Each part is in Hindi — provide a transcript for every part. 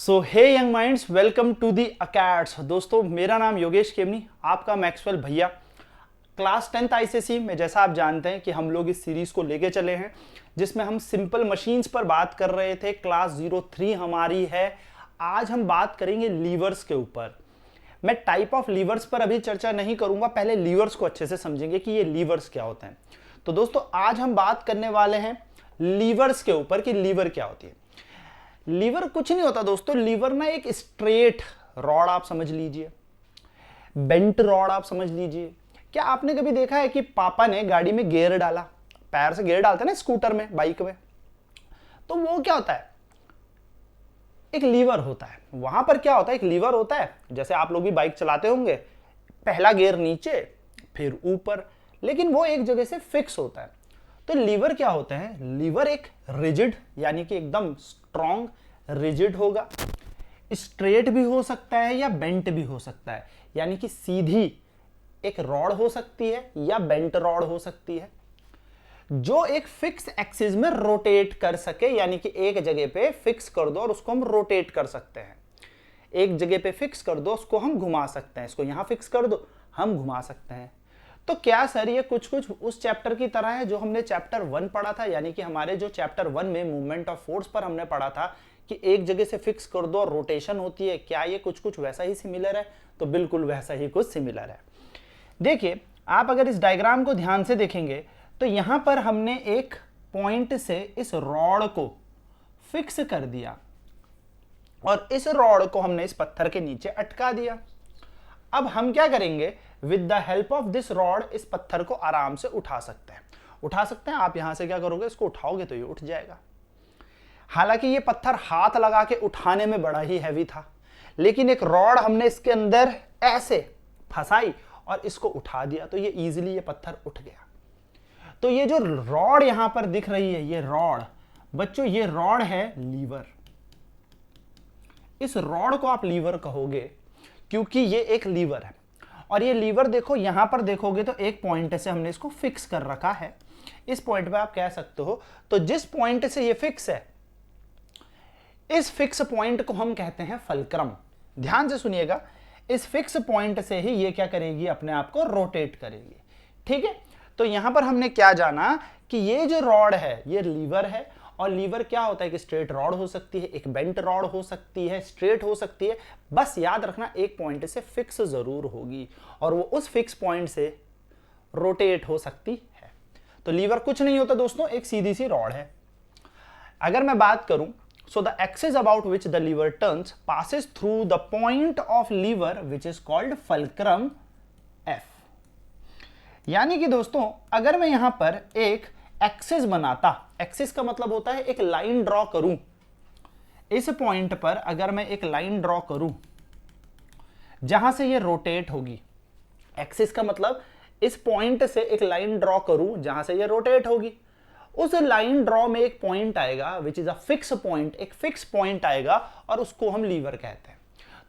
So hey young minds, welcome to the Acads. दोस्तों, मेरा नाम योगेश केमनी, आपका मैक्सवेल भैया। क्लास 10th आईसीएसई में जैसा आप जानते हैं कि हम लोग इस सीरीज को लेके चले हैं जिसमें हम सिंपल मशीन्स पर बात कर रहे थे। क्लास 03 हमारी है। आज हम बात करेंगे लीवर्स के ऊपर। मैं टाइप ऑफ लीवर्स पर अभी चर्चा नहीं करूंगा, पहले लीवर्स को अच्छे से समझेंगे कि ये लीवर्स क्या होते हैं। तो दोस्तों, आज हम बात करने वाले हैं लीवर्स के ऊपर कि लीवर क्या होती है। लीवर कुछ नहीं होता दोस्तों। लीवर ना एक स्ट्रेट रॉड आप समझ लीजिए, बेंट रॉड आप समझ लीजिए। क्या आपने कभी देखा है कि पापा ने गाड़ी में गियर डाला, पैर से गियर डालते हैं ना स्कूटर में, बाइक में, तो वो क्या होता है? एक लीवर होता है। वहां पर क्या होता है? एक लीवर होता है। जैसे आप लोग भी बाइक चलाते होंगे, पहला गियर नीचे फिर ऊपर, लेकिन वो एक जगह से फिक्स होता है। तो लीवर क्या होते हैं? लीवर एक रिजिड यानी कि एकदम स्ट्रॉन्ग रिजिड होगा। स्ट्रेट भी हो सकता है या बेंट भी हो सकता है, यानी कि सीधी एक रॉड हो सकती है या बेंट रॉड हो सकती है जो एक फिक्स एक्सिस में रोटेट कर सके, यानी कि एक जगह पे फिक्स कर दो और उसको हम रोटेट कर सकते हैं। एक जगह पे फिक्स कर दो, उसको हम घुमा सकते हैं। इसको यहां फिक्स कर दो, हम घुमा सकते हैं। तो क्या सर ये कुछ कुछ उस चैप्टर की तरह है जो हमने चैप्टर 1 पढ़ा था, यानी कि हमारे जो चैप्टर 1 में मूवमेंट ऑफ फोर्स पर हमने पढ़ा था कि एक जगह से फिक्स कर दो और रोटेशन होती है। क्या ये कुछ कुछ वैसा ही सिमिलर है? तो बिल्कुल वैसा ही कुछ सिमिलर है। देखिए, आप अगर इस डायग्राम को ध्यान से देखेंगे तो यहां पर हमने एक पॉइंट से इस रॉड को फिक्स कर दिया और इस रॉड को हमने इस पत्थर के नीचे अटका दिया। अब हम क्या करेंगे? With the help of this rod इस पत्थर को आराम से उठा सकते हैं। आप यहां से क्या करोगे? इसको उठाओगे तो ये उठ जाएगा। हालांकि ये पत्थर हाथ लगा के उठाने में बड़ा ही हैवी था, लेकिन एक रॉड हमने इसके अंदर ऐसे फंसाई और इसको उठा दिया तो ये इजीली ये पत्थर उठ गया। तो ये जो रॉड यहां पर दिख रही है, ये रॉड बच्चों, ये रॉड है लीवर। इस रॉड को आप लीवर कहोगे क्योंकि ये एक लीवर है। और ये लीवर देखो, यहां पर देखोगे तो एक पॉइंट से हमने इसको फिक्स कर रखा है। इस पॉइंट पे आप कह सकते हो, तो जिस पॉइंट से ये फिक्स है, इस फिक्स पॉइंट को हम कहते हैं फल्क्रम। ध्यान से सुनिएगा, इस फिक्स पॉइंट से ही ये क्या करेगी? अपने आप को रोटेट करेगी। ठीक है, तो यहां पर हमने क्या जाना कि ये जो रॉड है ये लीवर है। और लीवर क्या होता है? कि स्ट्रेट रॉड हो सकती है, एक बेंट रॉड हो सकती है, स्ट्रेट हो सकती है। बस याद रखना, एक पॉइंट से फिक्स जरूर होगी और वो उस फिक्स पॉइंट से रोटेट हो सकती है। तो लीवर कुछ नहीं होता दोस्तों, एक सीधी सी रॉड है। अगर मैं बात करूं, so the axis about which the lever turns passes through the point of lever which is called fulcrum F। यानी कि दोस्तों, अगर मैं यहां पर एक एक्सिस बनाता, एक्सिस का मतलब होता है एक लाइन ड्रॉ करूं, इस पॉइंट पर अगर मैं एक लाइन ड्रॉ करूं जहां से ये रोटेट होगी, एक्सिस का मतलब इस पॉइंट से एक लाइन ड्रॉ करूं जहां से ये रोटेट होगी, उस लाइन ड्रॉ में एक पॉइंट आएगा which is a fix point, एक फिक्स पॉइंट आएगा और उसको हम लीवर कहते हैं।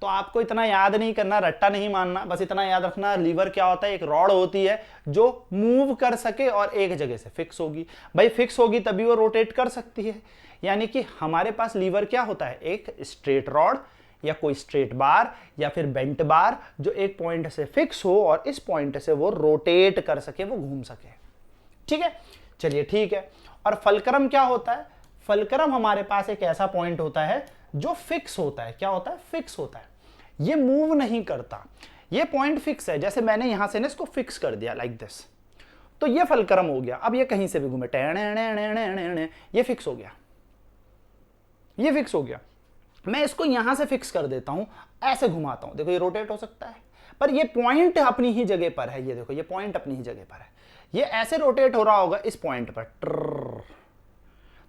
तो आपको इतना याद नहीं करना, रट्टा नहीं मानना, बस इतना याद रखना, लीवर क्या होता है? एक रॉड होती है जो मूव कर सके और एक जगह से फिक्स होगी। भाई फिक्स होगी तभी वो रोटेट कर सकती है। यानी कि हमारे पास लीवर क्या होता है? एक स्ट्रेट रॉड या कोई स्ट्रेट बार या फिर बेंट बार जो एक पॉइंट से फिक्स हो और इस पॉइंट से वो रोटेट कर सके, वो घूम सके। ठीक है, चलिए ठीक है। और फल्क्रम क्या होता है? फल्क्रम हमारे पास एक ऐसा पॉइंट होता है जो फिक्स होता है। क्या होता है? फिक्स होता है, ये मूव नहीं करता। ये पॉइंट फिक्स है। जैसे मैंने यहां से ना इसको फिक्स कर दिया लाइक दिस, तो ये फल्क्रम हो गया। अब ये कहीं से भी घूमे, ये फिक्स हो गया, ये फिक्स हो गया। मैं इसको यहां से फिक्स कर देता हूं, ऐसे घुमाता हूं, देखो ये रोटेट हो सकता है, पर ये पॉइंट अपनी ही जगह पर है। ये देखो, ये पॉइंट अपनी ही जगह पर है। ये ऐसे रोटेट हो रहा होगा इस पॉइंट पर,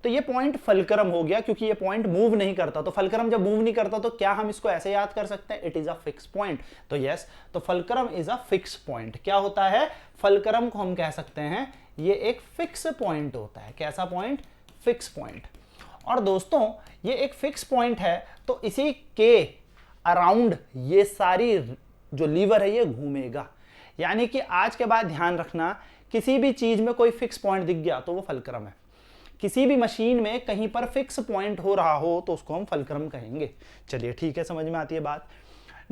तो ये पॉइंट फल्क्रम हो गया क्योंकि ये पॉइंट मूव नहीं करता। तो फल्क्रम जब मूव नहीं करता तो क्या हम इसको ऐसे याद कर सकते हैं? It is a fix point. तो यस, तो fulcrum is a fix point. क्या होता है? फल्क्रम को हम कह सकते हैं ये एक फिक्स पॉइंट होता है। कैसा पॉइंट? Fix point. और दोस्तों, ये एक फिक्स पॉइंट है तो इसी के अराउंड ये सारी जो लीवर है ये घूमेगा। यानी कि आज के बाद ध्यान रखना, किसी भी चीज में कोई फिक्स पॉइंट दिख गया तो वो फल्क्रम है। किसी भी मशीन में कहीं पर फिक्स पॉइंट हो रहा हो तो उसको हम फलक्रम कहेंगे। चलिए ठीक है, समझ में आती है बात।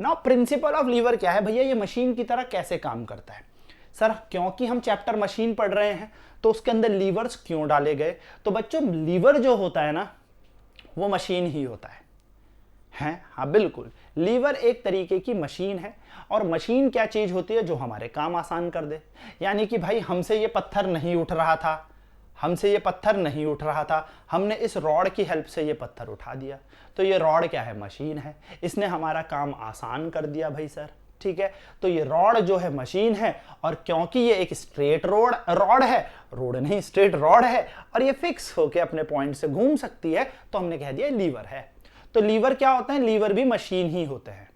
नाउ प्रिंसिपल ऑफ लीवर क्या है भैया, ये मशीन की तरह कैसे काम करता है? सर क्योंकि हम चैप्टर मशीन पढ़ रहे हैं तो उसके अंदर लीवर्स क्यों डाले गए? तो बच्चों लीवर जो होता है ना वो मशीन ही होता है। हैं? हाँ बिल्कुल, लीवर एक तरीके की मशीन है। और मशीन क्या चीज होती है? जो हमारे काम आसान कर दे। यानी कि भाई हमसे ये पत्थर नहीं उठ रहा था, हमने इस रॉड की हेल्प से ये पत्थर उठा दिया। तो ये रॉड क्या है? मशीन है, इसने हमारा काम आसान कर दिया भाई सर। ठीक है, तो ये रॉड जो है मशीन है, और क्योंकि ये एक स्ट्रेट रॉड है, स्ट्रेट रॉड है, और ये फिक्स होके अपने पॉइंट से घूम सकती है, तो हमने कह दिया लीवर है। तो लीवर क्या होते हैं? लीवर भी मशीन ही होते हैं।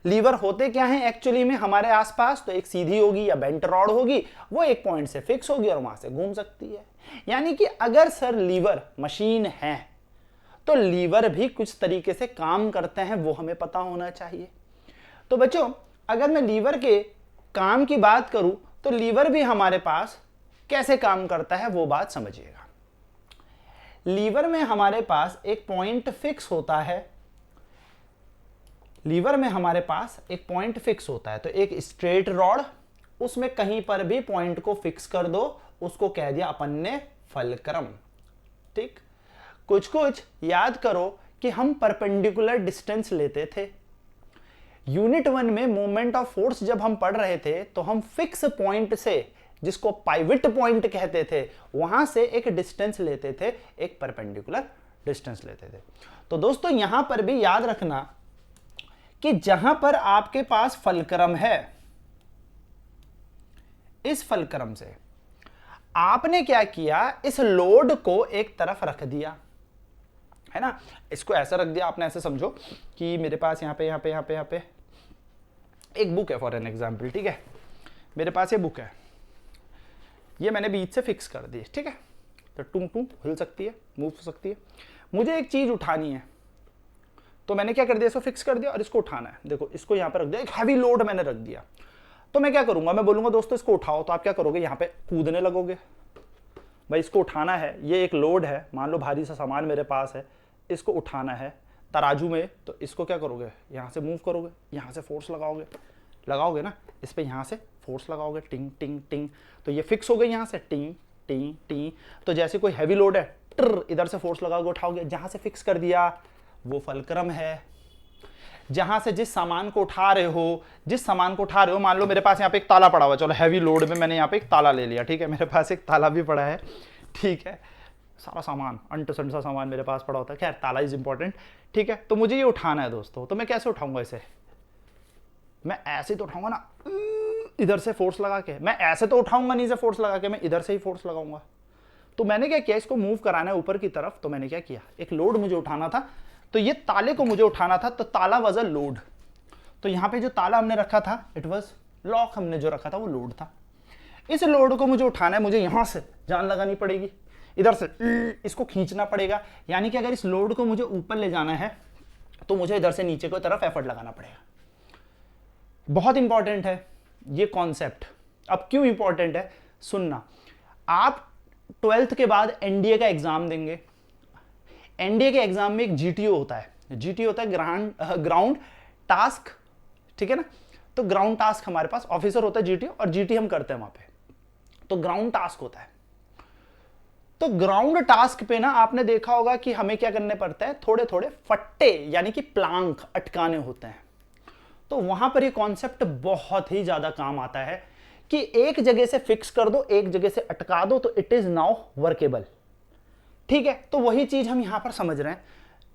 लीवर होते क्या हैं एक्चुअली में हमारे आसपास? तो एक सीधी होगी या बेंट रॉड होगी, वो एक पॉइंट से फिक्स होगी और वहां से घूम सकती है। यानी कि अगर सर लीवर मशीन है तो लीवर भी कुछ तरीके से काम करते हैं, वो हमें पता होना चाहिए। तो बच्चों अगर मैं लीवर के काम की बात करूं तो लीवर भी हमारे पास कैसे काम करता है वो बात समझिएगा। लीवर में हमारे पास एक पॉइंट फिक्स होता है, तो एक स्ट्रेट रॉड, उसमें कहीं पर भी पॉइंट को फिक्स कर दो, उसको कह दिया अपन ने फलक्रम। ठीक, कुछ याद करो कि हम परपेंडिकुलर डिस्टेंस लेते थे। यूनिट 1 में मोमेंट ऑफ फोर्स जब हम पढ़ रहे थे तो हम फिक्स पॉइंट से, जिसको पाइवट पॉइंट कहते थे, वहां से एक डिस्टेंस लेते थे, एक परपेंडिकुलर डिस्टेंस लेते थे। तो दोस्तों यहां पर भी याद रखना कि जहां पर आपके पास फलक्रम है, इस फलक्रम से आपने क्या किया, इस लोड को एक तरफ रख दिया, है ना। इसको ऐसा रख दिया आपने, ऐसे समझो कि मेरे पास यहां पे एक बुक है फॉर एन एग्जाम्पल। ठीक है, मेरे पास ये बुक है, ये मैंने बीच से फिक्स कर दी। ठीक है, तो टूं टूं हिल सकती है, मूव हो सकती है। मुझे एक चीज उठानी है तो मैंने क्या कर दिया, इसको फिक्स कर दिया और इसको उठाना है। देखो इसको यहां पर रख दिया, एक हैवी लोड मैंने रख दिया। तो मैं क्या करूंगा, मैं बोलूंगा दोस्तों इसको उठाओ, तो आप क्या करोगे, यहां पे कूदने लगोगे। भाई इसको उठाना है, ये एक लोड है, मान लो भारी सा सामान मेरे पास है, इसको उठाना है तराजू में, तो इसको क्या करोगे, यहां से मूव करोगे, यहां से फोर्स लगाओगे ना, इस पे यहां से फोर्स लगाओगे, टिंग टिंग टिंग, तो ये फिक्स हो गई यहां से, टिंग टिंग टिंग। तो जैसे कोई हैवी लोड है, ट्र इधर से फोर्स लगाओगे, उठाओगे, जहां से फिक्स कर दिया वो फलक्रम है। जहां से जिस सामान को उठा रहे हो, मान लो मेरे पास यहाँ पे एक ताला पड़ा हुआ, चलो हैवी लोड में मैंने यहाँ पे एक ताला ले लिया। ठीक है, मेरे पास एक ताला भी पड़ा है। ठीक है, सारा सामान अंट संट सा सामान मेरे पास पड़ा होता है, खैर ताला इज इंपॉर्टेंट। ठीक है, तो मुझे ये उठाना है दोस्तों, तो मैं कैसे उठाऊंगा इसे, मैं ऐसे तो उठाऊंगा ना, इधर से फोर्स लगा के। मैं ऐसे तो उठाऊंगा नहीं से फोर्स लगा के, मैं इधर से ही फोर्स लगाऊंगा। तो मैंने क्या किया, इसको मूव कराना है ऊपर की तरफ, तो मैंने क्या किया, एक लोड मुझे उठाना था, तो ये ताले को मुझे उठाना था, तो ताला वाज अ लोड। तो यहाँ पे जो ताला हमने रखा था, इट वाज लॉक, हमने जो रखा था वो लोड था। इस लोड को मुझे उठाना है, मुझे यहां से जान लगानी पड़ेगी, इधर से इसको खींचना पड़ेगा। यानी कि अगर इस लोड को मुझे ऊपर ले जाना है तो मुझे इधर से नीचे की तरफ एफर्ट लगाना पड़ेगा। बहुत इंपॉर्टेंट है ये कॉन्सेप्ट। अब क्यों इंपॉर्टेंट है सुनना, आप 12th के बाद एनडीए का एग्जाम देंगे। एनडीए के एग्जाम में एक जीटीओ होता है, ग्राउंड टास्क। ठीक है ना, तो ग्राउंड टास्क हमारे पास ऑफिसर होता है जीटीओ, और जीटी हम करते हैं वहां पे, तो ग्राउंड टास्क होता है। तो ग्राउंड टास्क पे ना आपने देखा होगा कि हमें क्या करने पड़ता है, थोड़े थोड़े फट्टे यानी कि प्लांक अटकाने होते हैं। तो वहां पर ये कॉन्सेप्ट बहुत ही ज्यादा काम आता है कि एक जगह से फिक्स कर दो, एक जगह से अटका दो, तो इट इज नाउ वर्केबल। ठीक है, तो वही चीज हम यहां पर समझ रहे हैं।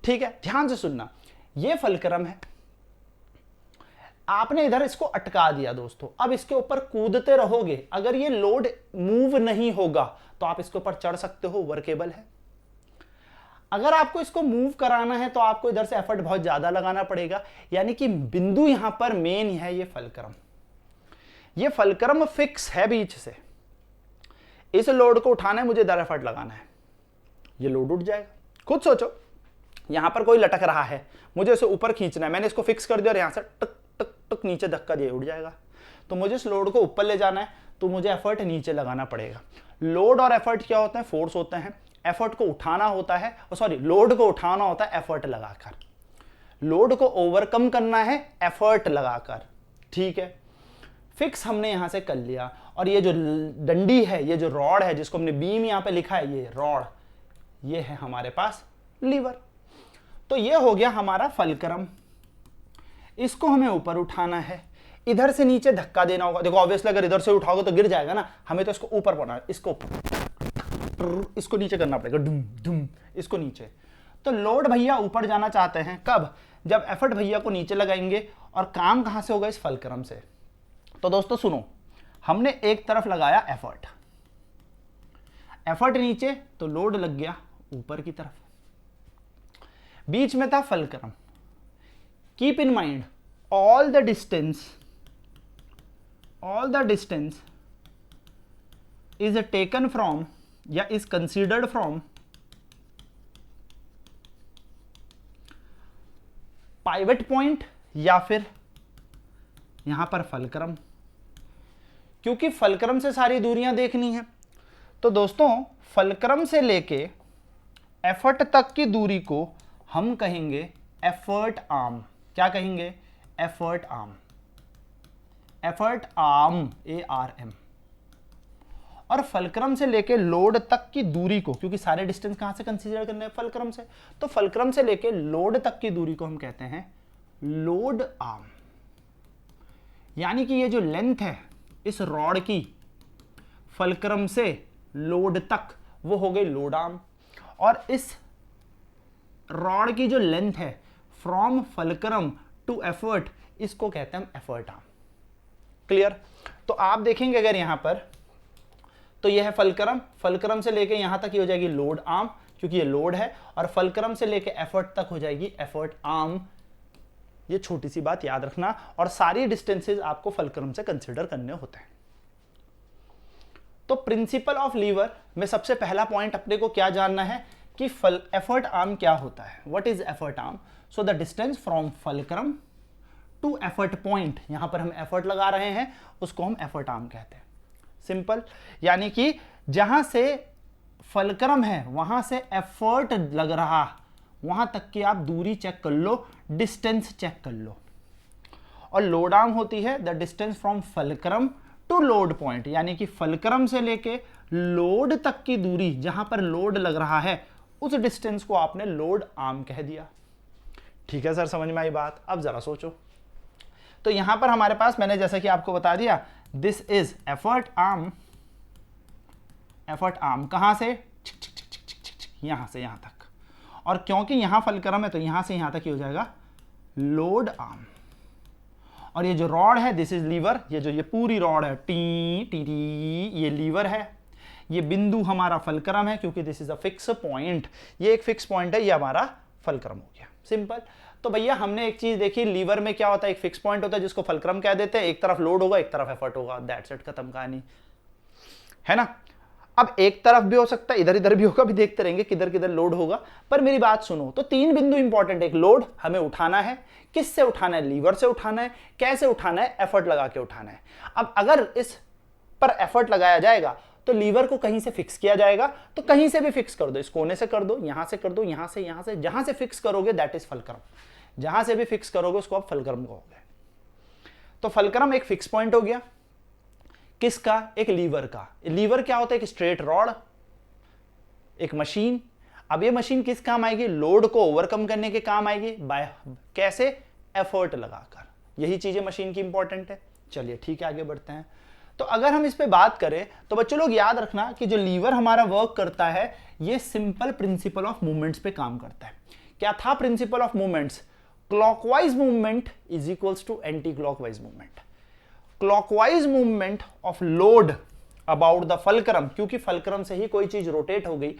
ठीक है, ध्यान से सुनना, ये फलक्रम है, आपने इधर इसको अटका दिया दोस्तों। अब इसके ऊपर कूदते रहोगे, अगर ये लोड मूव नहीं होगा तो आप इसके ऊपर चढ़ सकते हो, वर्केबल है। अगर आपको इसको मूव कराना है तो आपको इधर से एफर्ट बहुत ज्यादा लगाना पड़ेगा। यानी कि बिंदु यहां पर मेन है ये फलक्रम। ये फलक्रम फिक्स है बीच से, इस लोड को उठाना है, मुझे इधर एफर्ट लगाना है, ये लोड उठ जाएगा। खुद सोचो, यहां पर कोई लटक रहा है, मुझे इसे ऊपर खींचना है, मैंने इसको फिक्स कर दिया और यहां से टक टक टक नीचे धक्का दिया, उठ जाएगा। तो मुझे इस लोड को ऊपर ले जाना है, तो मुझे एफर्ट नीचे लगाना पड़ेगा। लोड और एफर्ट क्या होते हैं, फोर्स होते हैं। एफर्ट को उठाना होता है, सॉरी लोड को उठाना होता है एफर्ट लगाकर, लोड को ओवरकम करना है एफर्ट लगाकर। ठीक है, फिक्स हमने यहां से कर लिया। और ये जो डंडी है, ये जो रॉड है जिसको हमने बीम यहां पे लिखा है, ये रॉड, ये है हमारे पास लीवर। तो ये हो गया हमारा फलक्रम। इसको हमें ऊपर उठाना है, इधर से नीचे धक्का देना होगा। देखो ऑब्वियसली अगर इधर से उठाओगे तो गिर जाएगा ना, हमें तो इसको ऊपर पड़ना है, इसको नीचे करना पड़ेगा, डुम डुम, इसको नीचे। तो लोड भैया ऊपर जाना चाहते हैं, कब? जब एफर्ट भैया को नीचे लगाएंगे। और काम कहां से होगा? इस फलक्रम से। तो दोस्तों सुनो, हमने एक तरफ लगाया एफर्ट, एफर्ट नीचे तो लोड लग गया ऊपर की तरफ, बीच में था fulcrum. Keep in mind all the distance is taken from या is considered from pivot point या फिर यहां पर फलक्रम, क्योंकि फलक्रम से सारी दूरियां देखनी है। तो दोस्तों फलक्रम से लेके एफर्ट तक की दूरी को हम कहेंगे एफर्ट आर्म। क्या कहेंगे? Effort arm, effort arm, ARM। और फलक्रम से लेके लोड तक की दूरी को, क्योंकि सारे डिस्टेंस कहां से कंसीडर करने हैं? फलक्रम से। तो फलक्रम से लेके लोड तक की दूरी को हम कहते हैं लोड आर्म। यानी कि ये जो लेंथ है इस रॉड की फलक्रम से लोड तक, वो हो गई लोड आर्म। और इस रॉड की जो लेंथ है फ्रॉम फलक्रम टू एफर्ट, इसको कहते हैं हम एफर्ट आर्म। क्लियर? तो आप देखेंगे अगर यहां पर, तो यह है फलक्रम, फलक्रम से लेके यहां तक ही हो जाएगी लोड आर्म, क्योंकि ये लोड है। और फलक्रम से लेके एफर्ट तक हो जाएगी एफर्ट आर्म। ये छोटी सी बात याद रखना, और सारी डिस्टेंसेस आपको फलक्रम से कंसीडर करने होते हैं। तो प्रिंसिपल ऑफ लीवर में सबसे पहला पॉइंट अपने को क्या जानना है कि एफर्ट आर्म क्या होता है। What is effort arm? So the distance from fulcrum to effort point, यहां पर हम एफर्ट लगा रहे हैं, उसको हम एफर्ट आर्म कहते हैं। सिंपल, यानी कि जहां से फलक्रम है वहां से एफर्ट लग रहा, वहां तक की आप दूरी चेक कर लो, डिस्टेंस चेक कर लो। और लोड आर्म होती है the distance from fulcrum to load point, यानी कि फलक्रम से लेके लोड तक की दूरी, जहां पर लोड लग रहा है, उस डिस्टेंस को आपने लोड आर्म कह दिया। ठीक है सर, समझ में आई बात? अब जरा सोचो, तो यहां पर हमारे पास मैंने जैसा कि आपको बता दिया, this is effort arm. Effort arm कहां से? यहां से यहां तक। और क्योंकि यहां फलक्रम है तो यहां से यहां तक ही हो जाएगा लोड आर्म। और ये जो रॉड है दिस इज लीवर, ये पूरी रॉड है टी टी टी, ये लीवर है। ये बिंदु हमारा फलक्रम है, क्योंकि this is a fix point, ये एक फिक्स पॉइंट है, ये हमारा फलक्रम हो गया। सिंपल। तो भैया हमने एक चीज देखी, लीवर में क्या होता है, एक फिक्स पॉइंट होता है जिसको फलक्रम कह देते हैं, एक तरफ लोड होगा एक तरफ एफर्ट होगा, दैट्स इट, खत्म कहानी, है ना। अब एक तरफ भी हो सकता है, इधर इधर भी होगा, भी देखते रहेंगे किधर किधर लोड होगा। पर मेरी बात सुनो, तो तीन बिंदु इंपॉर्टेंट है। एक लोड हमें उठाना है, किससे उठाना है? लीवर से उठाना है। कैसे उठाना है? एफर्ट लगा के उठाना है। अब अगर इस पर एफर्ट लगाया जाएगा तो लीवर को कहीं से फिक्स किया जाएगा, तो कहीं से भी फिक्स कर दो, इस कोने से कर दो, यहां से कर दो, यहां से, जहां से फिक्स करोगे दैट इज फलक्रम। जहां से भी फिक्स करोगे उसको आप फलक्रम कहोगे। तो फलक्रम एक फिक्स पॉइंट हो गया, किसका? एक लीवर का। लीवर क्या होता है? एक स्ट्रेट रॉड, एक मशीन। अब ये मशीन किस काम आएगी? लोड को ओवरकम करने के काम आएगी। बाय कैसे? एफर्ट लगाकर। यही चीजें मशीन की इंपॉर्टेंट है। चलिए ठीक है, आगे बढ़ते हैं। तो अगर हम इस पे बात करें तो बच्चों लोग याद रखना कि जो लीवर हमारा वर्क करता है, ये सिंपल प्रिंसिपल ऑफ मूवमेंट्स पे काम करता है। क्या था principle of movements? Clockwise movement is equals to anti clockwise movement. Clockwise movement of load about the fulcrum, क्योंकि फलक्रम से ही कोई चीज रोटेट हो गई।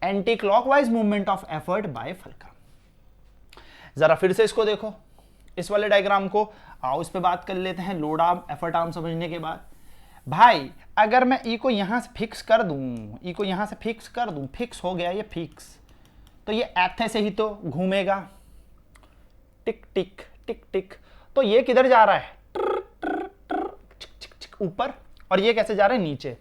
Anti clockwise movement of effort by fulcrum. जरा फिर से इसको देखो, इस वाले डायग्राम को आओ, इस पे बात कर लेते हैं। लोड आर्म, एफर्ट आर्म समझने के बाद भाई अगर मैं ई को यहां से फिक्स कर दूं, ई को यहां से फिक्स कर दूं, फिक्स हो गया ये फिक्स, तो ये ऐथे से ही तो घूमेगा, टिक टिक टिक टिक। तो ये किधर जा रहा है? ऊपर। और ये कैसे जा रहा है? नीचे।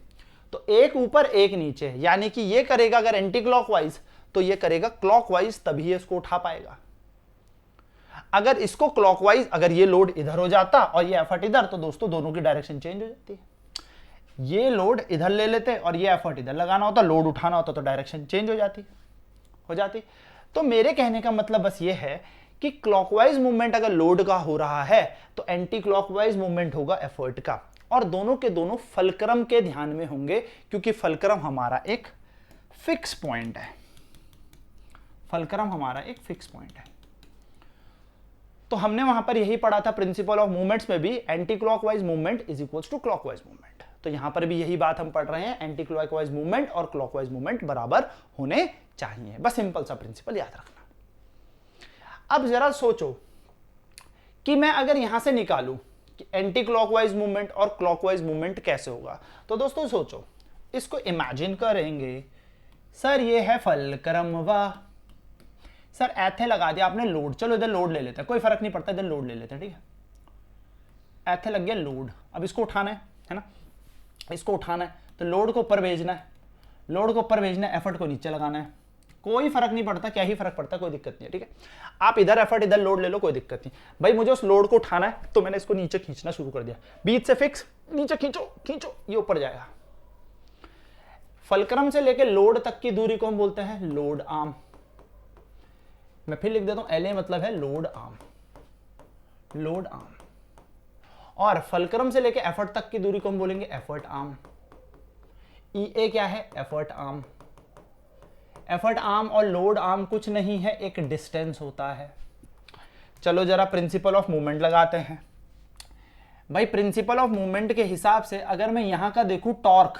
तो एक ऊपर एक नीचे, यानी कि ये करेगा अगर एंटी क्लॉकवाइज तो ये करेगा क्लॉकवाइज, तभी ये इसको उठा पाएगा। अगर इसको क्लॉकवाइज, अगर ये लोड इधर हो जाता और ये एफर्ट इधर, तो दोस्तों दोनों की डायरेक्शन चेंज हो जाती है। ये लोड इधर ले लेते और ये एफर्ट इधर लगाना होता, लोड उठाना होता, तो डायरेक्शन चेंज हो जाती। तो मेरे कहने का मतलब बस ये है कि क्लॉकवाइज मूवमेंट अगर लोड का हो रहा है तो एंटी क्लॉकवाइज मूवमेंट होगा एफर्ट का, और दोनों के दोनों फलक्रम के ध्यान में होंगे, क्योंकि फलक्रम हमारा एक फिक्स पॉइंट है। फलक्रम हमारा एक फिक्स पॉइंट है। तो हमने वहां पर यही पढ़ा था प्रिंसिपल ऑफ मूवमेंट्स में भी, anti clockwise movement is equals to clockwise movement. तो यहां पर भी यही बात हम पढ़ रहे हैं, एंटी क्लॉकवाइज मूवमेंट और क्लॉकवाइज मूवमेंट बराबर होने चाहिए। बस सिंपल सा प्रिंसिपल याद रखना। अब जरा सोचो कि मैं अगर यहां से निकालूं कि एंटी क्लॉकवाइज मूवमेंट और क्लॉकवाइज मूवमेंट कैसे होगा, तो दोस्तों सोचो, इसको इमेजिन करेंगे। सर ये है फलक्रम, वाह सर ऐथे लगा दिया आपने लोड, चलो इधर लोड ले लेते हैं, कोई फर्क नहीं पड़ता, इधर लोड ले लेते हैं, ठीक है। ऐथे लग गया लोड, अब इसको उठाना है ना, इसको उठाना है तो लोड को ऊपर भेजना है, लोड को ऊपर भेजना है, एफर्ट को नीचे लगाना है, कोई फर्क नहीं पड़ता, क्या ही फर्क पड़ता है, कोई दिक्कत नहीं है, ठीक है। आप इधर एफर्ट इधर लोड ले लो, कोई दिक्कत नहीं भाई, मुझे उस लोड को उठाना है, तो मैंने इसको नीचे खींचना शुरू कर दिया, बीच से फिक्स, नीचे खींचो खींचो, ये ऊपर जाएगा। फलक्रम से लेके लोड तक की दूरी को हम बोलते हैं लोड आर्म। मैं फिर लिख देता हूं, एल ए मतलब है लोड आर्म, लोड आर्म। और फलक्रम से लेके एफर्ट तक की दूरी को हम बोलेंगे एफर्ट आर्म। ई ए क्या है, एफर्ट आर्म। एफर्ट आर्म और लोड आर्म कुछ नहीं है, एक डिस्टेंस होता है। चलो जरा प्रिंसिपल ऑफ मूवमेंट लगाते हैं। भाई प्रिंसिपल ऑफ मूवमेंट के हिसाब से अगर मैं यहां का देखूं टॉर्क,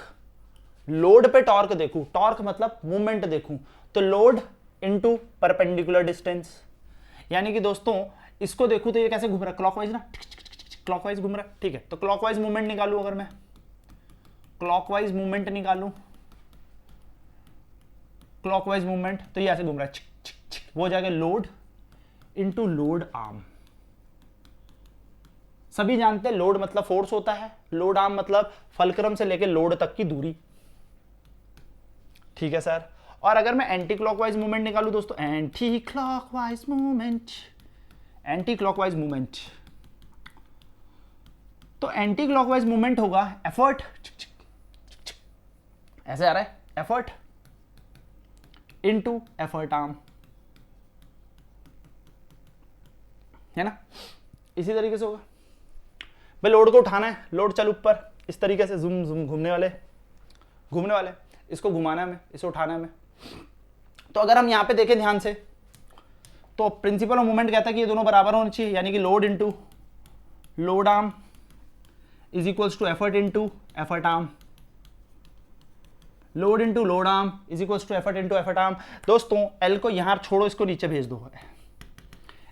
लोड पे टॉर्क देखूं, टॉर्क मतलब मूवमेंट देखूं, तो लोड इनटू परपेंडिकुलर डिस्टेंस, यानी कि दोस्तों इसको देखूं तो ये कैसे घूम रहा है, क्लॉकवाइज ना, क्लॉकवाइज घूम रहा है, ठीक है। तो क्लॉकवाइज मूवमेंट निकालूं, अगर मैं क्लॉकवाइज मूवमेंट निकालूं, क्लॉकवाइज मूवमेंट, तो ये ऐसे घूम रहा है, वो हो जाएगा लोड इनटू लोड आर्म। सभी जानते हैं लोड मतलब फोर्स होता है, लोड आर्म मतलब फलक्रम से लेकर लोड तक की दूरी, ठीक है सर। और अगर मैं एंटी क्लॉकवाइज मूवमेंट निकालूं दोस्तों, anti clockwise movement, anti clockwise movement, तो एंटी क्लॉकवाइज मूवमेंट होगा एफर्ट, ऐसे आ रहा है, एफर्ट इनटू एफर्ट आर्म, है ना, इसी तरीके से होगा। भाई लोड को उठाना है, लोड चल ऊपर, इस तरीके से जूम जूम घूमने वाले, इसको घुमाना है हमें, इसे उठाना है हमें। तो अगर हम यहां पे देखें ध्यान से, तो प्रिंसिपल ऑफ मूवमेंट कहता है कि ये दोनों बराबर होने चाहिए, यानी कि load into load arm is equals to effort into effort arm, load into load arm is equals to effort into effort arm. दोस्तों एल को यहां छोड़ो, इसको नीचे भेज दो,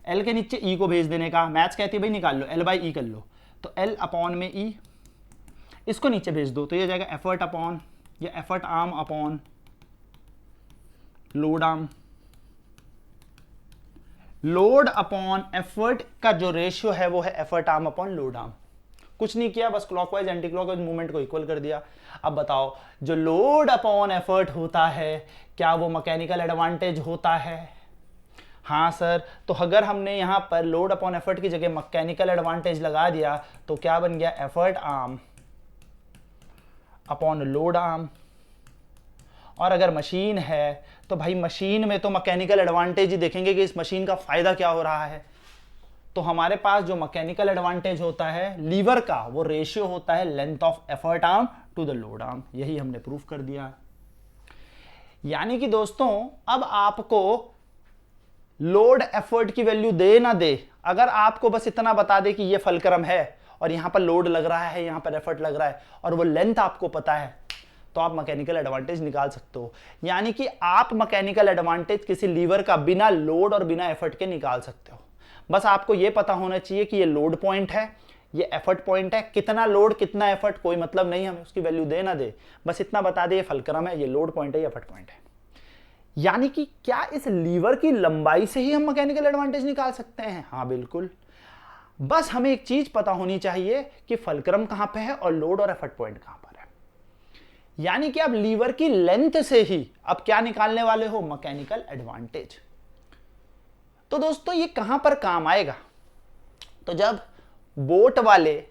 एल के नीचे ई को भेज देने का, मैथ्स कहती है भाई निकाल लो, एल बाई ई कर लो, तो एल अपॉन में ई, इसको नीचे भेज दो, तो ये जाएगा एफर्ट अपॉन या effort arm upon load arm. Load upon effort का जो रेशियो है वो है effort arm upon load arm. कुछ नहीं किया, बस क्लॉकवाइज एंटी क्लॉकवाइज मूवमेंट को इक्वल कर दिया। अब बताओ, जो लोड अपॉन एफर्ट होता है क्या वो मैकेनिकल एडवांटेज होता है? हाँ सर। तो अगर हमने यहां पर लोड अपॉन एफर्ट की जगह मैकेनिकल एडवांटेज लगा दिया तो क्या बन गया, effort arm upon load arm. और अगर मशीन है तो भाई मशीन में तो मैकेनिकल एडवांटेज ही देखेंगे कि इस मशीन का फायदा क्या हो रहा है। तो हमारे पास जो मैकेनिकल एडवांटेज होता है लीवर का, वो रेशियो होता है length of effort arm to the load arm. यही हमने प्रूफ कर दिया। यानी कि दोस्तों अब आपको लोड एफर्ट की वैल्यू दे ना दे, अगर आपको बस इतना बता दे कि ये फलक्रम है और यहां पर लोड लग रहा है, यहां पर एफर्ट लग रहा है और वो लेंथ आपको पता है, तो आप मैकेनिकल एडवांटेज निकाल सकते हो। यानी कि आप मैकेनिकल एडवांटेज किसी लीवर का बिना लोड और बिना एफर्ट के निकाल सकते हो। बस आपको यह पता होना चाहिए कि ये लोड पॉइंट है, ये एफर्ट पॉइंट है, कितना लोड कितना एफर्ट कोई मतलब नहीं, हमें उसकी वैल्यू दे ना दे, बस इतना बता दे ये फलक्रम है, ये लोड पॉइंट है, ये एफर्ट पॉइंट है। यानी कि क्या इस लीवर की लंबाई से ही हम मैकेनिकल एडवांटेज निकाल सकते हैं? हाँ बिल्कुल। बस हमें एक चीज पता होनी चाहिए कि फलक्रम कहां पे है और लोड और एफर्ट पॉइंट कहां पर है। यानी कि आप लीवर की लेंथ से ही अब क्या निकालने वाले हो, मैकेनिकल एडवांटेज। तो दोस्तों ये कहां पर काम आएगा, तो जब बोट वाले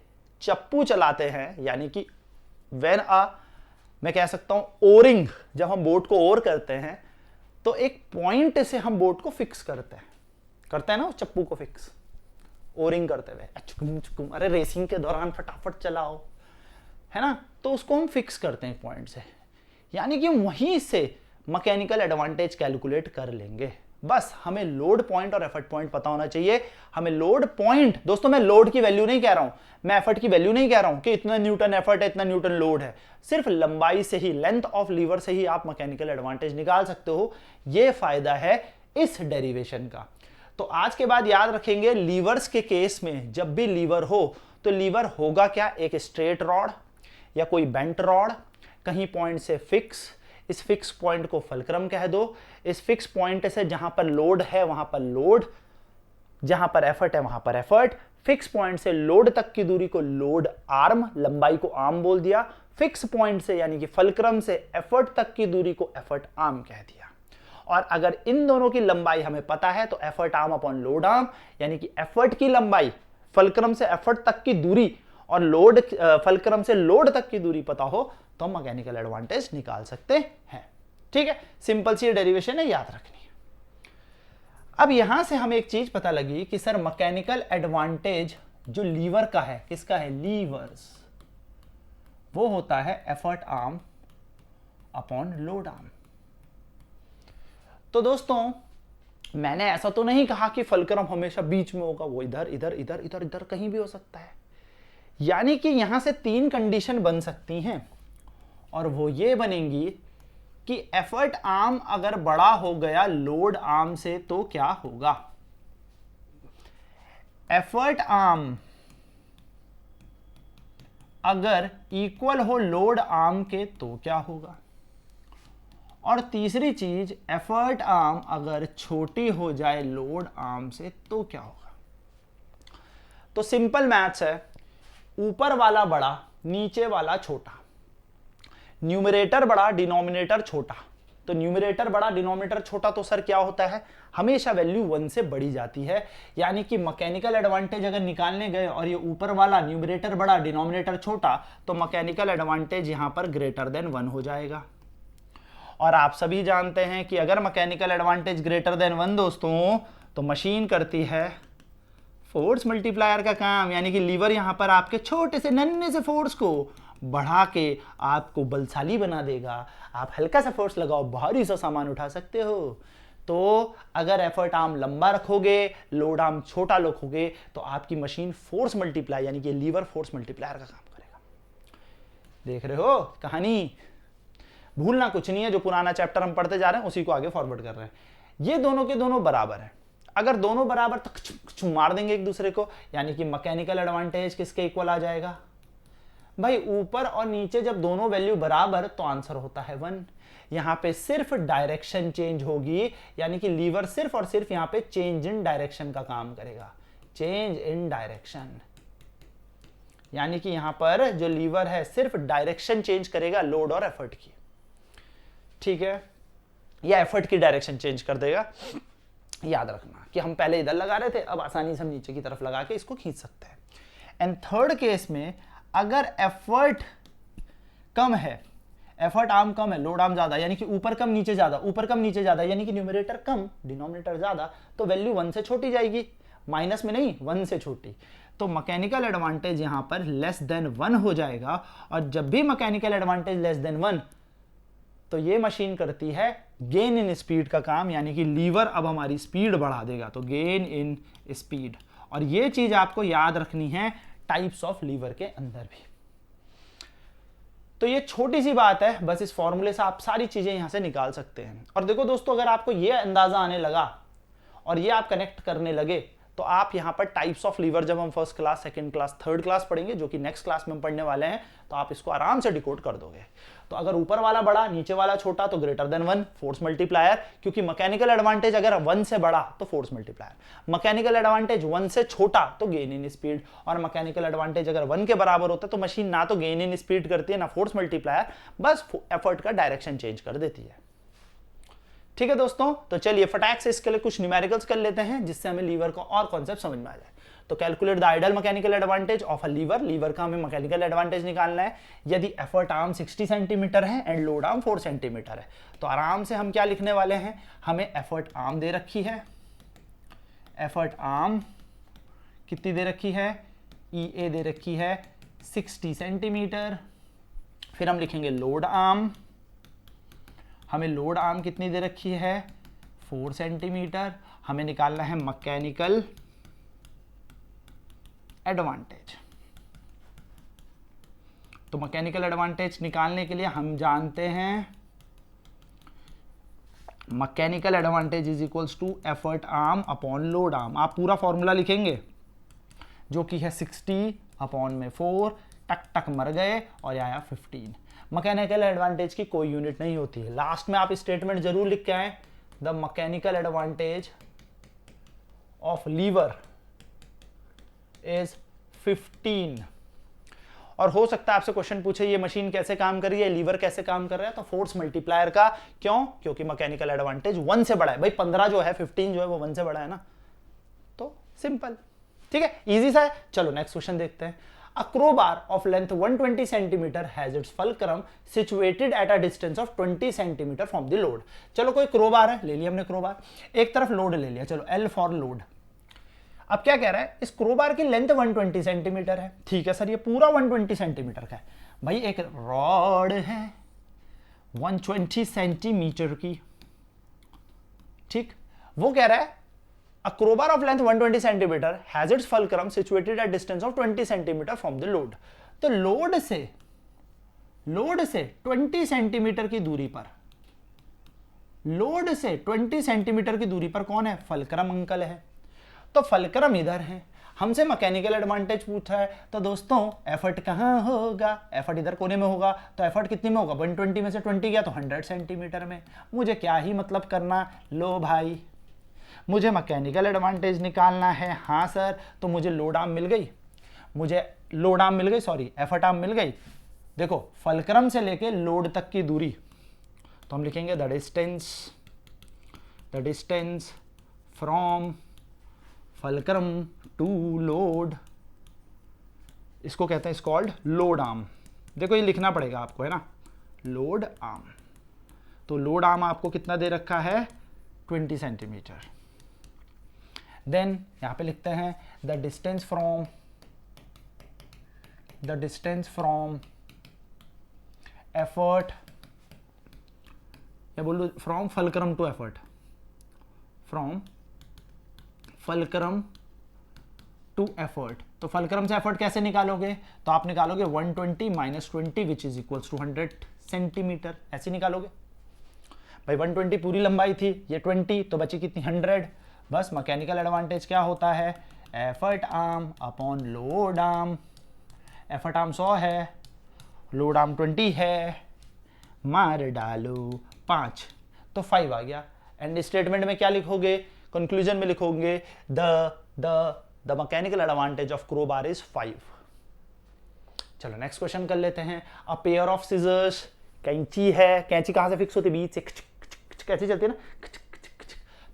चप्पू चलाते हैं, यानी कि मैं कह सकता हूं ओरिंग, जब हम बोट को ओर करते हैं तो एक पॉइंट से हम बोट को फिक्स करते हैं ना, चप्पू को फिक्स ओरिंग करते हुए चुकुम चुकुम, अरे रेसिंग के दौरान फटाफट चलाओ, है ना, तो उसको हम फिक्स करते हैं पॉइंट से, यानी कि वहीं से मैकेनिकल एडवांटेज कैलकुलेट कर लेंगे। बस हमें लोड पॉइंट और एफर्ट पॉइंट पता होना चाहिए। हमें लोड पॉइंट, दोस्तों मैं लोड की वैल्यू नहीं कह रहा हूं, मैं एफर्ट की वैल्यू नहीं कह रहा हूं कि इतना न्यूटन एफर्ट है, इतना न्यूटन लोड है, सिर्फ लंबाई से ही, लेंथ ऑफ लीवर से ही आप मैकेनिकल एडवांटेज निकाल सकते हो। यह फायदा है इस डेरिवेशन का। तो आज के बाद याद रखेंगे, लीवर्स के केस में जब भी लीवर हो तो लीवर होगा क्या, एक स्ट्रेट रॉड या कोई बेंट रॉड, कहीं पॉइंट से फिक्स, इस फिक्स पॉइंट को फल्क्रम कह दो। इस फिक्स पॉइंट से जहां पर लोड है वहां पर लोड, जहां पर एफर्ट है वहां पर एफर्ट। फिक्स पॉइंट से लोड तक की दूरी को लोड आर्म, लंबाई को आर्म बोल दिया। फिक्स पॉइंट से यानी कि फल्क्रम से एफर्ट तक की दूरी को एफर्ट आर्म कह दिया। और अगर इन दोनों की लंबाई हमें पता है तो effort arm upon load arm, यानी कि एफर्ट की लंबाई, फल्क्रम से एफर्ट तक की दूरी और लोड, फल्क्रम से लोड तक की दूरी पता हो तो हम मैकेनिकल एडवांटेज निकाल सकते हैं। ठीक है, सिंपल सी डेरिवेशन है, याद रखनी है। अब यहां से हमें एक चीज पता लगी कि सर मैकेनिकल एडवांटेज जो लीवर का है, किसका है, लीवर्स, वो होता है effort arm upon load arm. तो दोस्तों मैंने ऐसा तो नहीं कहा कि फल्क्रम हमेशा बीच में होगा, वो इधर इधर इधर इधर इधर कहीं भी हो सकता है। यानी कि यहां से तीन कंडीशन बन सकती हैं, और वो ये बनेंगी कि एफर्ट आर्म अगर बड़ा हो गया लोड आर्म से तो क्या होगा, एफर्ट आर्म अगर इक्वल हो लोड आर्म के तो क्या होगा, और तीसरी चीज एफर्ट आर्म अगर छोटी हो जाए लोड आर्म से तो क्या होगा। तो सिंपल मैथ्स है, ऊपर वाला बड़ा नीचे वाला छोटा, न्यूमरेटर बड़ा डिनोमिनेटर छोटा। तो न्यूमरेटर बड़ा डिनोमिनेटर छोटा तो सर क्या होता है, हमेशा वैल्यू 1 से बढ़ी जाती है। यानी कि मैकेनिकल एडवांटेज अगर निकालने गए और ये ऊपर वाला न्यूमरेटर बड़ा डिनोमिनेटर छोटा, तो मैकेनिकल एडवांटेज यहां पर ग्रेटर देन 1 हो जाएगा। और आप सभी जानते हैं कि अगर मैकेनिकल एडवांटेज ग्रेटर देन 1 दोस्तों, तो मशीन करती है फोर्स मल्टीप्लायर का काम, यानी कि लीवर यहां पर आपके छोटे से नन्हे से फोर्स को बढ़ा के आपको बलशाली बना देगा। आप हल्का सा फोर्स लगाओ, भारी सा सामान उठा सकते हो। तो अगर एफर्ट आर्म लंबा रखोगे, लोड आर्म छोटा रखोगे, तो आपकी मशीन फोर्स मल्टीप्लाई, यानी कि लीवर फोर्स मल्टीप्लायर का काम करेगा। देख रहे हो कहानी, भूलना कुछ नहीं है, जो पुराना चैप्टर हम पढ़ते जा रहे हैं उसी को आगे फॉरवर्ड कर रहे हैं। ये दोनों के दोनों बराबर हैं, अगर दोनों बराबर तो मार देंगे एक दूसरे को, यानी कि मैकेनिकल एडवांटेज किसके इक्वल आ जाएगा भाई, ऊपर और नीचे जब दोनों वैल्यू बराबर तो आंसर होता है 1। यहां पे सिर्फ डायरेक्शन चेंज होगी, यानी कि लीवर सिर्फ और सिर्फ यहां पे चेंज इन डायरेक्शन का काम करेगा, चेंज इन डायरेक्शन। यानी कि यहां पर जो लीवर है सिर्फ डायरेक्शन चेंज करेगा लोड और एफर्ट की, ठीक है, या एफर्ट की डायरेक्शन चेंज कर देगा। याद रखना कि हम पहले इधर लगा रहे थे, अब आसानी से हम नीचे की तरफ लगा के इसको खींच सकते हैं। एंड थर्ड केस में अगर एफर्ट कम है, एफर्ट आर्म कम है, लोड आर्म ज्यादा, यानी कि ऊपर कम नीचे ज्यादा, ऊपर कम नीचे ज्यादा, यानी कि न्यूमरेटर कम डिनोमिनेटर ज्यादा, तो वैल्यू 1 से छोटी जाएगी, माइनस में नहीं 1 से छोटी। तो मैकेनिकल एडवांटेज यहां पर लेस देन 1 हो जाएगा। और जब भी मैकेनिकल एडवांटेज लेस देन 1, तो ये मशीन करती है गेन इन स्पीड का काम, यानी कि लीवर अब हमारी स्पीड बढ़ा देगा, तो गेन इन स्पीड। और ये चीज आपको याद रखनी है टाइप्स ऑफ लीवर के अंदर भी। तो ये छोटी सी बात है, बस इस फॉर्मूले से आप सारी चीजें यहां से निकाल सकते हैं। और देखो दोस्तों, अगर आपको ये अंदाजा आने लगा और ये आप कनेक्ट करने लगे, तो आप यहाँ पर टाइप्स ऑफ लीवर जब हम first class, second class, third class पढ़ेंगे, जो कि नेक्स्ट क्लास में हम पढ़ने वाले हैं, तो आप इसको आराम से डिकोड कर दोगे। तो अगर ऊपर वाला बड़ा, नीचे वाला छोटा, तो ग्रेटर देन 1 फोर्स मल्टीप्लायर, क्योंकि मैकेनिकल एडवांटेज अगर 1 से बड़ा तो फोर्स मल्टीप्लायर, मैकेनिकल एडवांटेज 1 से छोटा तो गेन इन स्पीड, और मैकेनिकल एडवांटेज अगर 1 के बराबर होता है तो मशीन ना तो गेन इन स्पीड करती है ना फोर्स मल्टीप्लायर, बस एफर्ट का डायरेक्शन चेंज कर देती है। ठीक है दोस्तों, तो चलिए फटाक से इसके लिए कुछ न्यूमेरिकल्स कर लेते हैं, जिससे हमें लीवर का और कॉन्सेप्ट समझ में आ जाए। तो calculate the ideal mechanical advantage of a lever, lever का हमें मैकेनिकल एडवांटेज निकालना है। यदि एफर्ट आर्म 60 सेंटीमीटर है एंड लोड आर्म 4 सेंटीमीटर है, तो आराम से हम क्या लिखने वाले हैं, हमें एफर्ट आर्म दे रखी है, एफर्ट आर्म कितनी दे रखी है, EA दे रखी है 60 सेंटीमीटर। फिर हम लिखेंगे लोड आर्म, हमें लोड आर्म कितनी दे रखी है 4 सेंटीमीटर। हमें निकालना है मैकेनिकल एडवांटेज। तो मैकेनिकल एडवांटेज निकालने के लिए हम जानते हैं mechanical advantage is equals to effort arm upon load arm. आप पूरा फॉर्मूला लिखेंगे जो कि है 60 अपॉन में 4, टक टक मर गए और आया 15। मैकेनिकल एडवांटेज की कोई यूनिट नहीं होती है। लास्ट में आप स्टेटमेंट जरूर लिख के आए, the mechanical advantage of lever is 15। और हो सकता है आपसे क्वेश्चन पूछे ये मशीन कैसे काम कर रही है, लीवर कैसे काम कर रहा है, तो फोर्स मल्टीप्लायर का। क्यों? क्योंकि मैकेनिकल एडवांटेज 1 से बड़ा है। भाई 15 जो है, 15 जो है वो 1 से बड़ा है ना, तो सिंपल। ठीक है, इजी सा है। चलो नेक्स्ट क्वेश्चन देखते हैं। A crowbar of length 120 cm has its fulcrum situated at a distance of 20 cm from the load। चलो कोई क्रोबार है, ले लिया हमने क्रोबार, एक तरफ लोड ले लिया, चलो L फॉर लोड। अब क्या कह रहा है, इस क्रोबार की लेंथ 120 सेंटीमीटर है। ठीक है सर, ये पूरा 120 सेंटीमीटर का है। भाई एक रॉड है 120 सेंटीमीटर की, ठीक, वो कह रहा है A crowbar of length 120 cm has its fulcrum situated at distance of 20 cm from the load। तो लोड से 20 सेंटीमीटर की दूरी पर, लोड से 20 सेंटीमीटर की दूरी पर कौन है, फलक्रम अंकल है। तो फलक्रम इधर है, हमसे मैकेनिकल एडवांटेज पूछा है, तो दोस्तों एफर्ट कहां होगा, एफर्ट इधर कोने में होगा, तो एफर्ट कितने में होगा, 120 में से 20 गया तो 100 सेंटीमीटर में। मुझे क्या ही मतलब करना, लो भाई मुझे मैकेनिकल एडवांटेज निकालना है। हाँ सर, तो मुझे लोड आर्म मिल गई, एफर्ट आर्म मिल गई। देखो फलक्रम से लेके लोड तक की दूरी, तो हम लिखेंगे the distance from fulcrum to load, इसको कहते हैं कॉल्ड लोड आर्म। देखो ये लिखना पड़ेगा आपको, है ना, लोड आर्म। तो लोड आर्म आपको कितना दे रखा है, 20 सेंटीमीटर। देन यहां पे लिखते हैं द डिस्टेंस फ्रॉम एफर्ट, या बोल दो from fulcrum to effort, from fulcrum to effort. तो फलक्रम से एफर्ट कैसे निकालोगे, तो आप निकालोगे 120 minus 20 which is equals to 100 centimetre, ऐसे निकालोगे। भाई 120 पूरी लंबाई थी, ये 20, तो बची कितनी, 100। बस मैकेनिकल एडवांटेज क्या होता है, effort arm upon load arm. Effort arm 100 है, लोड आर्म 20 है, मार डालो 5, तो 5 आ गया। एंड स्टेटमेंट में क्या लिखोगे, कंक्लूजन में लिखोगे the mechanical advantage of crowbar is 5। चलो नेक्स्ट क्वेश्चन कर लेते हैं। अ पेयर ऑफ सीजर्स, कैंची है, कैंची कहां से फिक्स होती है, बीच से, कैंची चलती है ना,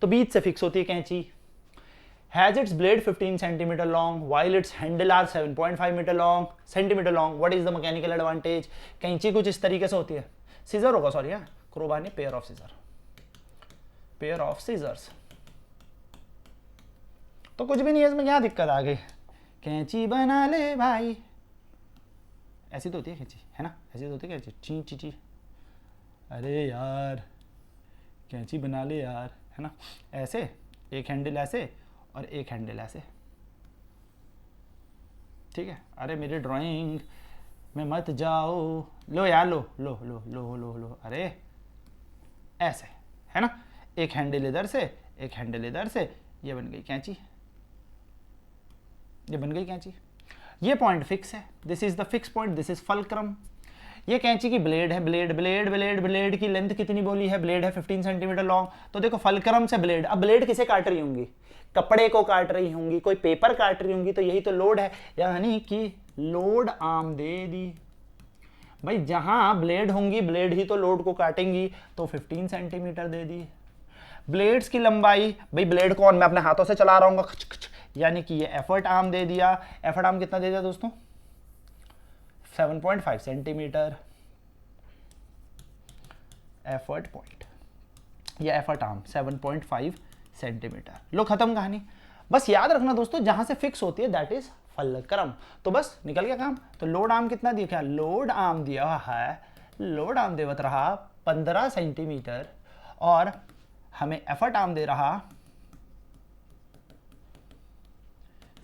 तो बीच से फिक्स होती है कैंची। Has its blade 15 centimetre long while its handle are 7.5 centimetre long, what is the mechanical advantage. कैंची कुछ इस तरीके से होती है, सीजर होगा सॉरी, क्रोबार ने पेयर ऑफ सीजर्स। तो कुछ भी नहीं है इसमें, क्या दिक्कत आ गई, कैंची बना ले भाई, ऐसी तो होती है कैंची, है ना, ऐसी तो होती है कैंची, ची ची ची, अरे यार कैंची बना ले यार, है ना, ऐसे एक हैंडल ऐसे और एक हैंडल ऐसे, ठीक है। अरे मेरी ड्राइंग में मत जाओ, लो यार, लो लो लो लो लो लो, अरे ऐसे, है ना, एक हैंडल इधर से, एक हैंडल इधर से, ये बन गई कैंची। ये बन गई कैंची। ये पॉइंट फिक्स है, this is the fix point, this is fulcrum. ये कैंची की ब्लेड है, ब्लेड की लेंथ कितनी बोली है, ब्लेड है 15 सेंटीमीटर लॉन्ग। तो देखो फलक्रम से ब्लेड, अब ब्लेड किसे काट रही होंगी, कपड़े को काट रही होंगी, कोई पेपर काट रही होंगी, तो यही तो लोड है, यानी कि लोड आर्म दे दी। भाई जहां ब्लेड होंगी, ब्लेड ही तो लोड को काटेंगी, तो 15 सेंटीमीटर दे दी। ब्लेड्स की लंबाई, भाई ब्लेड को मैं अपने हाथों से चला रहा हूँ, यानी कि ये एफर्ट आर्म दे दिया। एफर्ट आर्म कितना दे दिया दोस्तों, 7.5 सेंटीमीटर एफर्ट पॉइंट, या एफर्ट आर्म 7.5 सेंटीमीटर। लो खत्म कहानी। बस याद रखना दोस्तों, जहां से फिक्स होती है दैट इज फलक्रम। तो बस निकल गया काम। तो लोड आर्म कितना दिया, क्या लोड आर्म दिया है, लोड आर्म देवत रहा 15 सेंटीमीटर, और हमें एफर्ट आर्म दे रहा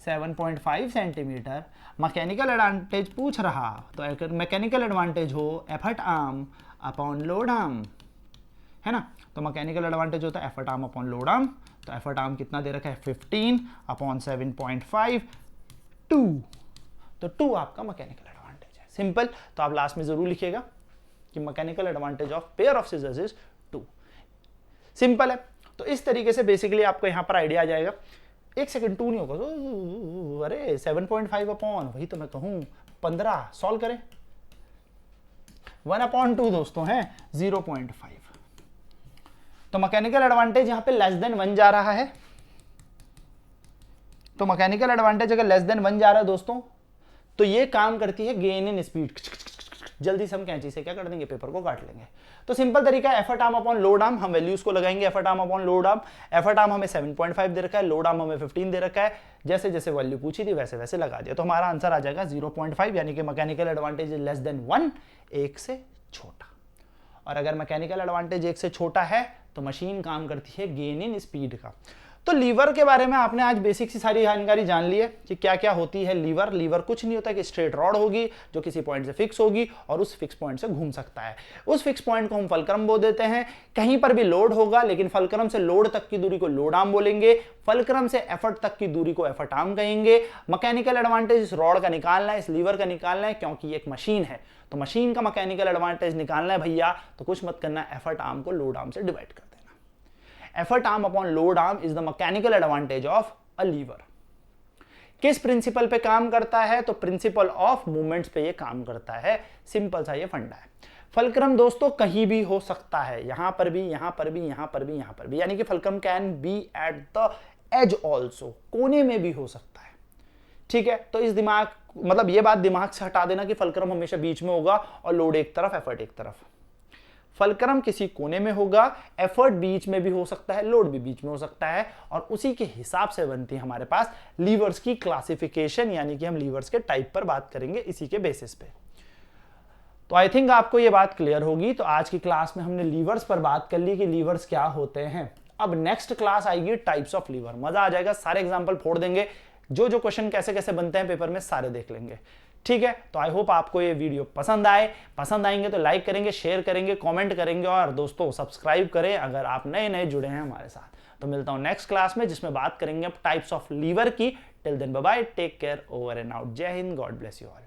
7.5 सेंटीमीटर। मैकेनिकल एडवांटेज पूछ रहा, तो अगर मैकेनिकल एडवांटेज हो effort arm upon load arm, है ना, तो मैकेनिकल एडवांटेज होता है effort arm upon load arm. तो एफर्ट आर्म कितना दे रखा है, 15 अपॉन 7.5, 2। तो 2 आपका मैकेनिकल एडवांटेज है। सिंपल। तो आप लास्ट में जरूर लिखिएगा कि mechanical advantage of pair of scissors is 2। Simple है। तो इस तरीके से बेसिकली आपको यहां पर आइडिया आ जाएगा। एक सेकंड, 2 नहीं होगा, अरे 7.5 अपॉन, वही तो मैं कहूं 15, सॉल्व करें। 1/2 दोस्तों है 0.5। तो मैकेनिकल एडवांटेज यहां पे लेस देन 1 जा रहा है। तो मैकेनिकल एडवांटेज अगर लेस देन 1 जा रहा है दोस्तों, तो ये काम करती है गेन इन स्पीड। जल्दी से हम कैंची से क्या कर देंगे, पेपर को काट लेंगे। तो सिंपल तरीका है, effort arm upon load arm, हम वैल्यूज को लगाएंगे। Effort arm upon load arm, effort arm हमें 7.5 दे रखा है, लोड आर्म हमें 15 दे रखा है। जैसे जैसे वैल्यू पूछी थी वैसे वैसे लगा दिया, तो हमारा आंसर आ जाएगा 0.5, यानी कि mechanical advantage is less than 1, 1 से छोटा। और अगर मैकेनिकल एडवांटेज 1 से छोटा है तो मशीन काम करती है गेन इन स्पीड का। तो लीवर के बारे में आपने आज बेसिक सी सारी जानकारी जान ली है कि क्या क्या होती है लीवर। लीवर कुछ नहीं होता कि स्ट्रेट रॉड होगी जो किसी पॉइंट से फिक्स होगी और उस फिक्स पॉइंट से घूम सकता है। उस फिक्स पॉइंट को हम फलक्रम बोल देते हैं। कहीं पर भी लोड होगा, लेकिन फलक्रम से लोड तक की दूरी को लोड आर्म बोलेंगे, फलक्रम से एफर्ट तक की दूरी को एफर्ट आर्म कहेंगे। मैकेनिकल एडवांटेज इस रॉड का निकालना है, इस लीवर का निकालना है, क्योंकि ये एक मशीन है। तो मशीन का मैकेनिकल एडवांटेज निकालना है भैया, तो कुछ मत करना, एफर्ट आर्म को लोड आर्म से डिवाइड कर देना। Effort arm upon load arm is the mechanical advantage of a lever. किस प्रिंसिपल पे काम करता है, तो प्रिंसिपल ऑफ मूवमेंट्स पे ये काम करता है। सिंपल सा ये फंडा है। फलक्रम दोस्तों कहीं भी हो सकता है, यहां पर भी, यहां पर भी, यहां पर भी, यहां पर भी, यानी कि fulcrum can be at the edge also, कोने में भी हो सकता है। ठीक है, तो इस दिमाग, मतलब ये बात दिमाग से हटा देना कि फलक्रम हमेशा बीच में होगा और लोड एक तरफ, एफर्ट एक तरफ। फलक्रम किसी कोने में होगा, एफर्ट बीच में भी हो सकता है, लोड भी बीच में हो सकता है, और उसी के हिसाब से बनती है हमारे पास लीवर्स की क्लासिफिकेशन, यानी कि हम लीवर्स के टाइप पर बात करेंगे इसी के बेसिस पे। तो आई थिंक आपको ये बात क्लियर होगी। तो आज की क्लास में हमने लीवर्स पर बात कर ली कि लीवर्स क्या होते हैं। अब नेक्स्ट क्लास आएगी टाइप्स ऑफ लीवर, मजा आ जाएगा, सारे एग्जाम्पल फोड़ देंगे, जो जो क्वेश्चन कैसे कैसे बनते हैं पेपर में सारे देख लेंगे। ठीक है, तो आई होप आपको ये वीडियो पसंद आए। पसंद आएंगे तो लाइक करेंगे, शेयर करेंगे, कमेंट करेंगे, और दोस्तों सब्सक्राइब करें अगर आप नए नए जुड़े हैं हमारे साथ। तो मिलता हूं नेक्स्ट क्लास में, जिसमें बात करेंगे अब टाइप्स ऑफ लीवर की। Till then bye bye, take care, over and out. Jai Hind, God bless you all.